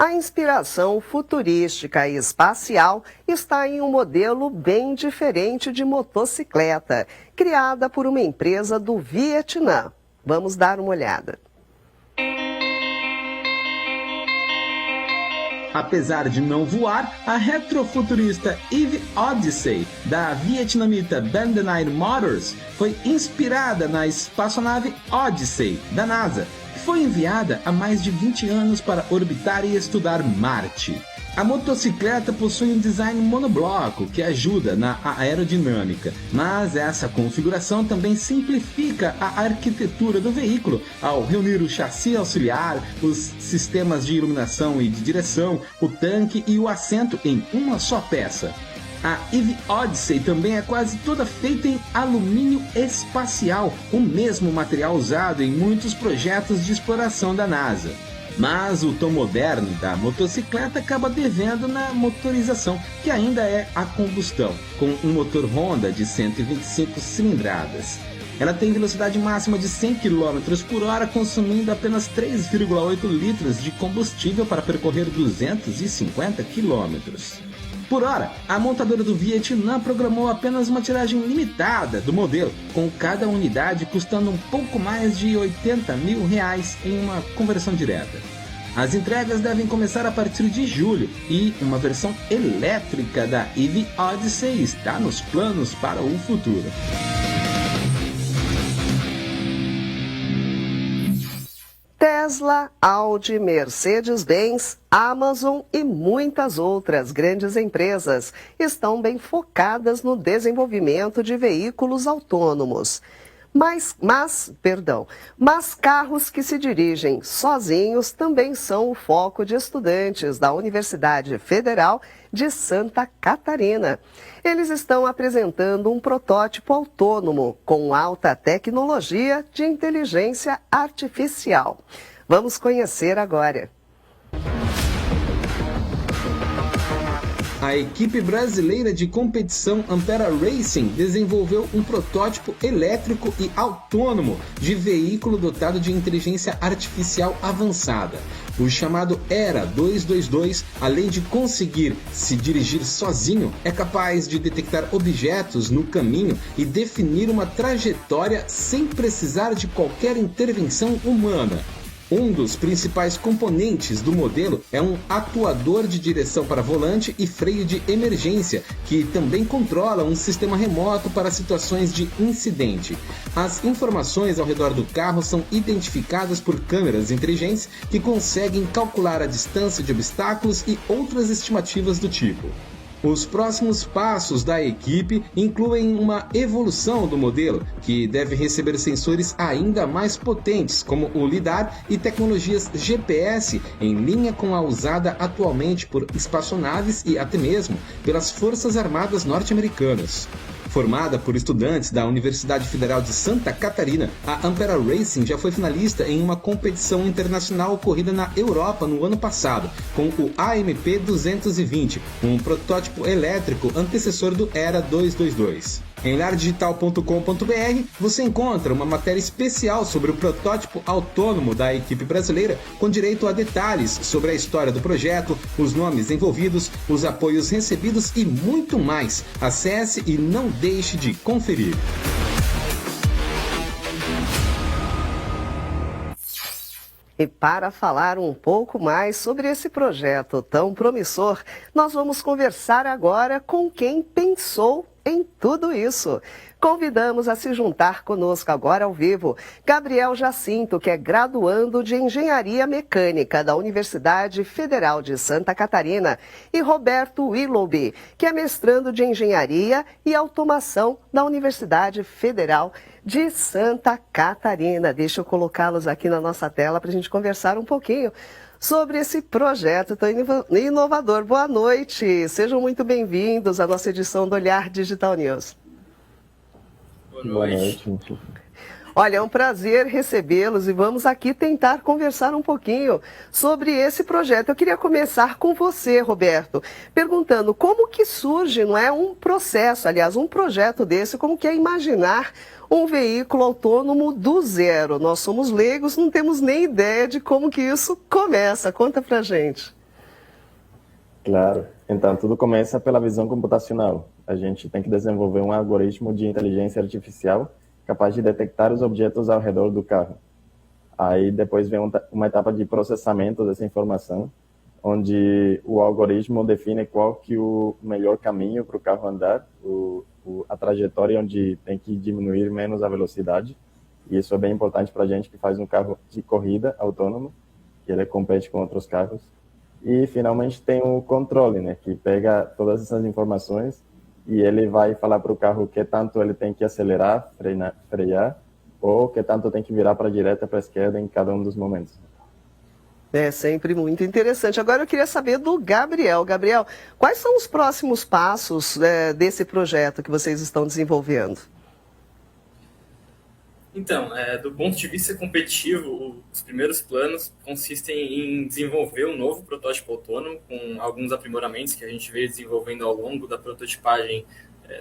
A inspiração futurística e espacial está em um modelo bem diferente de motocicleta, criada por uma empresa do Vietnã. Vamos dar uma olhada. Apesar de não voar, a retrofuturista EVE Odyssey, da vietnamita Bandai Motors, foi inspirada na espaçonave Odyssey, da NASA, que foi enviada há mais de 20 anos para orbitar e estudar Marte. A motocicleta possui um design monobloco que ajuda na aerodinâmica, mas essa configuração também simplifica a arquitetura do veículo ao reunir o chassi auxiliar, os sistemas de iluminação e de direção, o tanque e o assento em uma só peça. A EVE Odyssey também é quase toda feita em alumínio espacial, o mesmo material usado em muitos projetos de exploração da NASA. Mas o tom moderno da motocicleta acaba devendo na motorização, que ainda é a combustão, com um motor Honda de 125 cilindradas. Ela tem velocidade máxima de 100 km por hora, consumindo apenas 3,8 litros de combustível para percorrer 250 km. Por hora, a montadora do Vietnã programou apenas uma tiragem limitada do modelo, com cada unidade custando um pouco mais de R$80 mil em uma conversão direta. As entregas devem começar a partir de julho e uma versão elétrica da EVE Odyssey está nos planos para o futuro. Tesla, Audi, Mercedes-Benz, Amazon e muitas outras grandes empresas estão bem focadas no desenvolvimento de veículos autônomos. Mas carros que se dirigem sozinhos também são o foco de estudantes da Universidade Federal de Santa Catarina. Eles estão apresentando um protótipo autônomo com alta tecnologia de inteligência artificial. Vamos conhecer agora. A equipe brasileira de competição Ampera Racing desenvolveu um protótipo elétrico e autônomo de veículo dotado de inteligência artificial avançada. O chamado ERA 222, além de conseguir se dirigir sozinho, é capaz de detectar objetos no caminho e definir uma trajetória sem precisar de qualquer intervenção humana. Um dos principais componentes do modelo é um atuador de direção para volante e freio de emergência, que também controla um sistema remoto para situações de incidente. As informações ao redor do carro são identificadas por câmeras inteligentes que conseguem calcular a distância de obstáculos e outras estimativas do tipo. Os próximos passos da equipe incluem uma evolução do modelo, que deve receber sensores ainda mais potentes, como o LiDAR e tecnologias GPS, em linha com a usada atualmente por espaçonaves e até mesmo pelas Forças Armadas norte-americanas. Formada por estudantes da Universidade Federal de Santa Catarina, a Ampera Racing já foi finalista em uma competição internacional ocorrida na Europa no ano passado, com o AMP 220, um protótipo elétrico antecessor do ERA 222. Em lardigital.com.br você encontra uma matéria especial sobre o protótipo autônomo da equipe brasileira, com direito a detalhes sobre a história do projeto, os nomes envolvidos, os apoios recebidos e muito mais. Acesse e não deixe de conferir. E para falar um pouco mais sobre esse projeto tão promissor, nós vamos conversar agora com quem pensou em tudo isso. Convidamos a se juntar conosco agora ao vivo Gabriel Jacinto, que é graduando de Engenharia Mecânica da Universidade Federal de Santa Catarina, e Roberto Willoughby, que é mestrando de Engenharia e Automação da Universidade Federal de Santa Catarina. Deixa eu colocá-los aqui na nossa tela para a gente conversar um pouquinho sobre esse projeto tão inovador. Boa noite, sejam muito bem-vindos à nossa edição do Olhar Digital News. Boa noite. Olha, é um prazer recebê-los e vamos aqui tentar conversar um pouquinho sobre esse projeto. Eu queria começar com você, Roberto, perguntando como que surge, não é, um processo, aliás, um projeto desse, como que é imaginar um veículo autônomo do zero. Nós somos leigos, não temos nem ideia de como que isso começa. Conta pra gente. Claro. Então, tudo começa pela visão computacional. A gente tem que desenvolver um algoritmo de inteligência artificial capaz de detectar os objetos ao redor do carro. Aí depois vem uma etapa de processamento dessa informação, onde o algoritmo define qual que é o melhor caminho para o carro andar, a trajetória onde tem que diminuir menos a velocidade. E isso é bem importante para a gente que faz um carro de corrida autônomo, que ele compete com outros carros. E finalmente tem o controle, né, que pega todas essas informações e ele vai falar para o carro que tanto ele tem que acelerar, frear, ou que tanto tem que virar para a direita, para a esquerda em cada um dos momentos. É sempre muito interessante. Agora eu queria saber do Gabriel. Gabriel, quais são os próximos passos desse projeto que vocês estão desenvolvendo? Então, do ponto de vista competitivo, os primeiros planos consistem em desenvolver um novo protótipo autônomo com alguns aprimoramentos que a gente veio desenvolvendo ao longo da prototipagem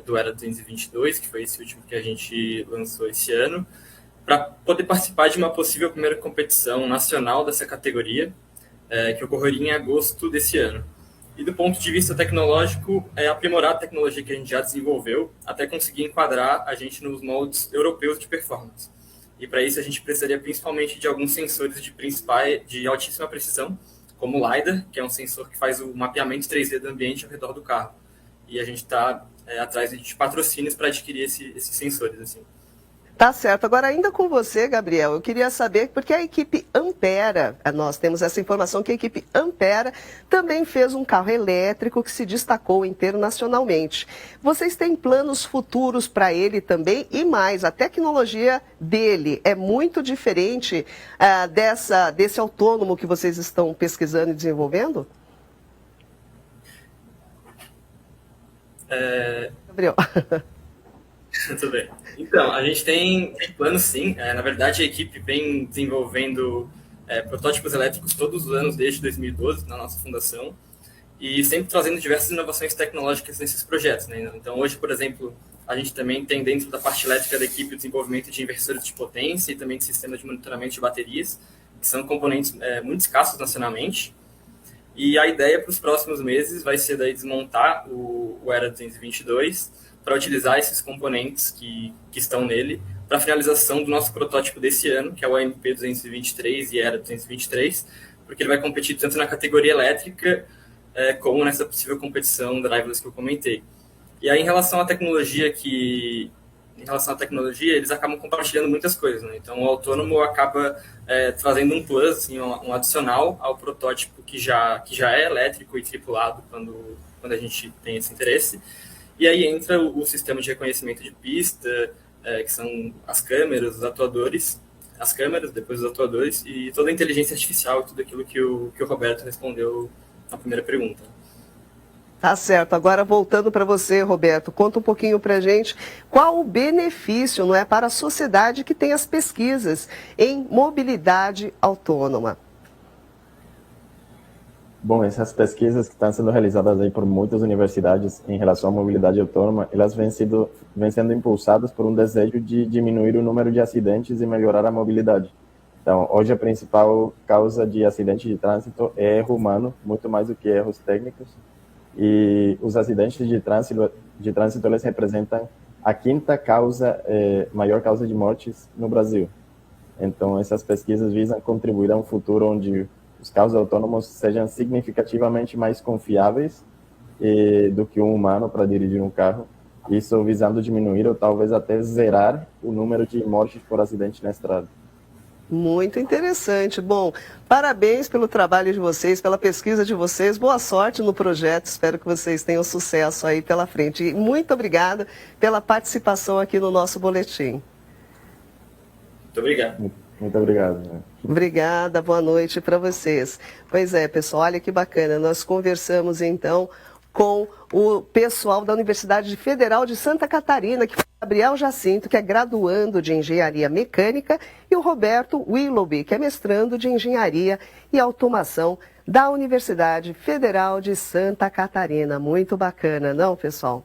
do Era 222, que foi esse último que a gente lançou esse ano, para poder participar de uma possível primeira competição nacional dessa categoria, que ocorreria em agosto desse ano. E do ponto de vista tecnológico, é aprimorar a tecnologia que a gente já desenvolveu até conseguir enquadrar a gente nos moldes europeus de performance. E para isso a gente precisaria principalmente de alguns sensores de altíssima precisão, como o LiDAR, que é um sensor que faz o mapeamento 3D do ambiente ao redor do carro. E a gente está atrás de patrocínios para adquirir esses sensores, assim. Tá certo. Agora, ainda com você, Gabriel, eu queria saber, porque a equipe Ampera, nós temos essa informação que a equipe Ampera também fez um carro elétrico que se destacou internacionalmente. Vocês têm planos futuros para ele também? E mais, a tecnologia dele é muito diferente desse autônomo que vocês estão pesquisando e desenvolvendo? Gabriel. Tudo bem. Então, a gente tem planos sim. Na verdade, a equipe vem desenvolvendo protótipos elétricos todos os anos desde 2012, na nossa fundação, e sempre trazendo diversas inovações tecnológicas nesses projetos, né? Então, hoje, por exemplo, a gente também tem dentro da parte elétrica da equipe o desenvolvimento de inversores de potência e também de sistemas de monitoramento de baterias, que são componentes muito escassos nacionalmente. E a ideia para os próximos meses vai ser daí desmontar o Era 222 para utilizar esses componentes que estão nele para a finalização do nosso protótipo desse ano, que é o AMP 223 e Era 223, porque ele vai competir tanto na categoria elétrica como nessa possível competição driverless que eu comentei. E aí, em relação à tecnologia, eles acabam compartilhando muitas coisas, né? Então, o autônomo acaba trazendo um plus, assim, um adicional ao protótipo que já é elétrico e tripulado quando a gente tem esse interesse. E aí entra o sistema de reconhecimento de pista, que são as câmeras, os atuadores, depois os atuadores, e toda a inteligência artificial, tudo aquilo que o Roberto respondeu na primeira pergunta. Tá certo. Agora, voltando para você, Roberto, conta um pouquinho para a gente qual o benefício, não é, para a sociedade que tem as pesquisas em mobilidade autônoma. Bom, essas pesquisas que estão sendo realizadas aí por muitas universidades em relação à mobilidade autônoma, elas vêm sendo impulsadas por um desejo de diminuir o número de acidentes e melhorar a mobilidade. Então, hoje a principal causa de acidente de trânsito é erro humano, muito mais do que erros técnicos. E os acidentes de trânsito eles representam a quinta maior causa de mortes no Brasil. Então, essas pesquisas visam contribuir a um futuro onde os carros autônomos sejam significativamente mais confiáveis do que um humano para dirigir um carro, isso visando diminuir ou talvez até zerar o número de mortes por acidente na estrada. Muito interessante. Bom, parabéns pelo trabalho de vocês, pela pesquisa de vocês. Boa sorte no projeto. Espero que vocês tenham sucesso aí pela frente. E muito obrigada pela participação aqui no nosso boletim. Muito obrigado. Muito obrigado. Obrigada, boa noite para vocês. Pois é, pessoal, olha que bacana. Nós conversamos então com o pessoal da Universidade Federal de Santa Catarina, que foi o Gabriel Jacinto, que é graduando de Engenharia Mecânica, e o Roberto Willoughby, que é mestrando de Engenharia e Automação da Universidade Federal de Santa Catarina. Muito bacana, não, pessoal?